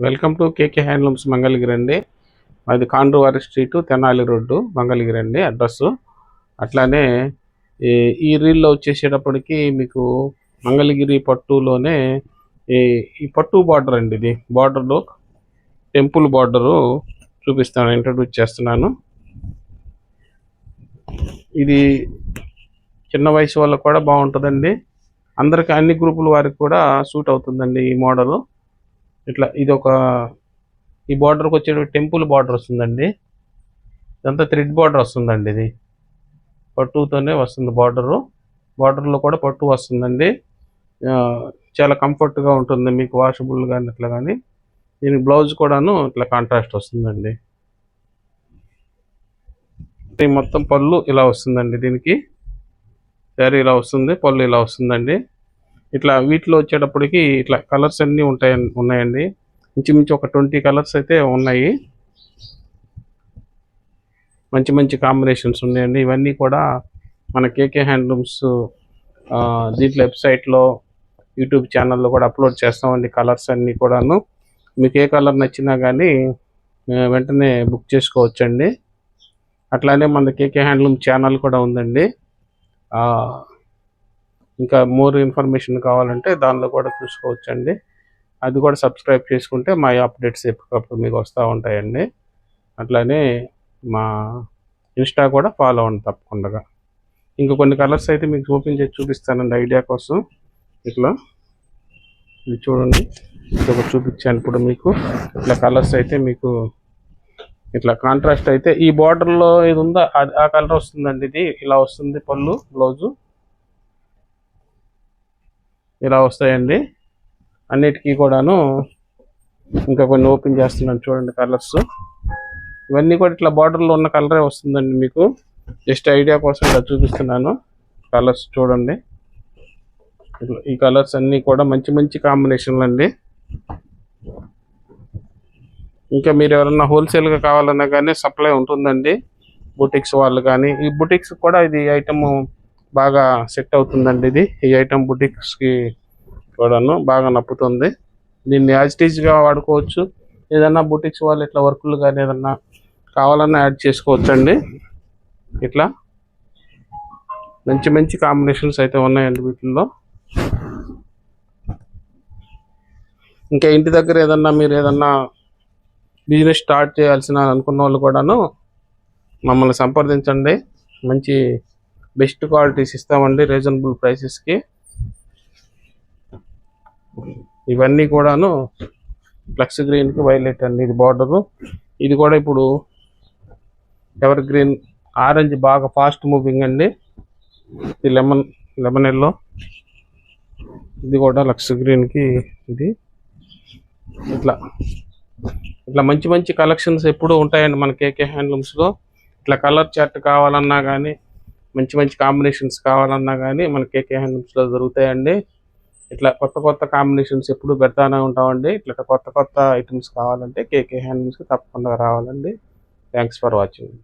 Welcome to KK handlooms Mangalagiri అండి. అది కాండ్రువారి street, Tenali road, Mangalagiri అండి అడ్రస్సు. అట్లానే ఈ ఈ రీల్లో వచ్చేసేటప్పటికి మీకు మంగళగిరి పట్టులోనే ఈ పట్టు బార్డర్ అండి. ఇది బార్డర్లో టెంపుల్ బార్డరు చూపిస్తాను, ఇంట్రడ్యూస్ చేస్తున్నాను. ఇది చిన్న వయసు వాళ్ళకు కూడా బాగుంటుందండి. అందరికి, అన్ని గ్రూపుల వారికి కూడా సూట్ అవుతుందండి ఈ మోడలు. ఇట్లా ఇది ఒక ఈ బార్డర్కి వచ్చే టెంపుల్ బార్డర్ వస్తుందండి. ఇదంతా థ్రెడ్ బార్డర్ వస్తుందండి. ఇది పట్టుతోనే వస్తుంది బార్డరు. బార్డర్లో కూడా పట్టు వస్తుందండి. చాలా కంఫర్ట్గా ఉంటుంది మీకు, వాషబుల్ కానీ ఇట్లా. కానీ దీనికి బ్లౌజ్ కూడాను ఇట్లా కాంట్రాస్ట్ వస్తుందండి. మొత్తం పళ్ళు ఇలా వస్తుందండి. దీనికి శారీ ఇలా వస్తుంది, పళ్ళు ఇలా వస్తుందండి. ఇట్లా వీటిలో వచ్చేటప్పటికి ఇట్లా కలర్స్ అన్నీ ఉన్నాయండి. ఇంచుమించు ఒక 20 కలర్స్ అయితే ఉన్నాయి. మంచి మంచి కాంబినేషన్స్ ఉన్నాయండి. ఇవన్నీ కూడా మన కేకే హ్యాండ్లూమ్స్ దీంట్లో వెబ్సైట్లో, యూట్యూబ్ ఛానల్లో కూడా అప్లోడ్ చేస్తామండి. కలర్స్ అన్నీ కూడాను మీకు ఏ కలర్ నచ్చినా కానీ వెంటనే బుక్ చేసుకోవచ్చండి. అట్లానే మన కేకే హ్యాండ్లూమ్ ఛానల్ కూడా ఉందండి. ఇంకా మోర్ ఇన్ఫర్మేషన్ కావాలంటే దానిలో కూడా చూసుకోవచ్చండి. అది కూడా సబ్స్క్రైబ్ చేసుకుంటే మా అప్డేట్స్ ఎప్పటికప్పుడు మీకు వస్తూ ఉంటాయండి. అట్లానే మా ఇన్స్టా కూడా ఫాలో అవ్వండి తప్పకుండా. ఇంకా కొన్ని కలర్స్ అయితే మీకు చూపిస్తానండి ఐడియా కోసం. ఇట్లా ఇది చూడండి, ఇది ఒకటి చూపించాను ఇప్పుడు మీకు. ఇట్లా కలర్స్ అయితే మీకు ఇట్లా కాంట్రాస్ట్ అయితే ఈ బార్డర్లో ఇది ఉందా ఆ కలర్ వస్తుందండి. ఇది ఇలా వస్తుంది, పళ్ళు బ్లౌజు ఇలా వస్తాయండి అన్నిటికీ కూడాను. ఇంకా కొన్ని ఓపెన్ చేస్తున్నాను చూడండి కలర్స్. ఇవన్నీ కూడా ఇట్లా బార్డర్లో ఉన్న కలరే వస్తుందండి మీకు. జస్ట్ ఐడియా కోసం ఇలా చూపిస్తున్నాను. కలర్స్ చూడండి. ఈ కలర్స్ అన్నీ కూడా మంచి మంచి కాంబినేషన్లు అండి. ఇంకా మీరు ఎవరన్నా హోల్సేల్గా కావాలన్నా కానీ సప్లై ఉంటుందండి, బుటిక్స్ వాళ్ళు కానీ. ఈ బుటిక్స్ కూడా ఇది ఐటమ్ బాగా సెట్ అవుతుందండి. ఈ ఐటమ్ బుటిక్స్కి కూడాను బాగా నప్పుతుంది. దీన్ని యాజిటీజ్గా వాడుకోవచ్చు. ఏదన్నా బుటిక్స్ వాళ్ళు ఇట్లా వర్కులు కానీ ఏదన్నా కావాలన్నా యాడ్ చేసుకోవచ్చండి. ఇట్లా మంచి మంచి కాంబినేషన్స్ అయితే ఉన్నాయండి వీటిల్లో. ఇంకా ఇంటి దగ్గర ఏదన్నా మీరు ఏదన్నా బిజినెస్ స్టార్ట్ చేయాల్సిన అనుకున్న వాళ్ళు కూడాను మమ్మల్ని సంప్రదించండి. మంచి బెస్ట్ క్వాలిటీస్ ఇస్తామండి రీజనబుల్ ప్రైసెస్కి. ఇవన్నీ కూడాను లక్స్ గ్రీన్కి వైలెట్ అండి ఇది బార్డరు. ఇది కూడా ఇప్పుడు ఎవర్ గ్రీన్ ఆరెంజ్ బాగా ఫాస్ట్ మూవింగ్ అండి. ఇది లెమన్ ఎల్లో. ఇది కూడా లక్స్ గ్రీన్కి ఇది. ఇట్లా ఇట్లా మంచి మంచి కలెక్షన్స్ ఎప్పుడూ ఉంటాయండి మన కేకే హ్యాండ్లూమ్స్లో. ఇట్లా కలర్ చార్ట్ కావాలన్నా కానీ, మంచి మంచి కాంబినేషన్స్ కావాలన్నా కానీ మన కేకే హ్యాండ్లూమ్స్లో దొరుకుతాయండి. ఇట్లా కొత్త కొత్త కాంబినేషన్స్ ఎప్పుడు పెడతానే ఉంటామండి. ఇట్లా కొత్త కొత్త ఐటమ్స్ కావాలంటే కేకే హ్యాండ్లూమ్స్కి తప్పకుండా రావాలండి. Thanks for watching.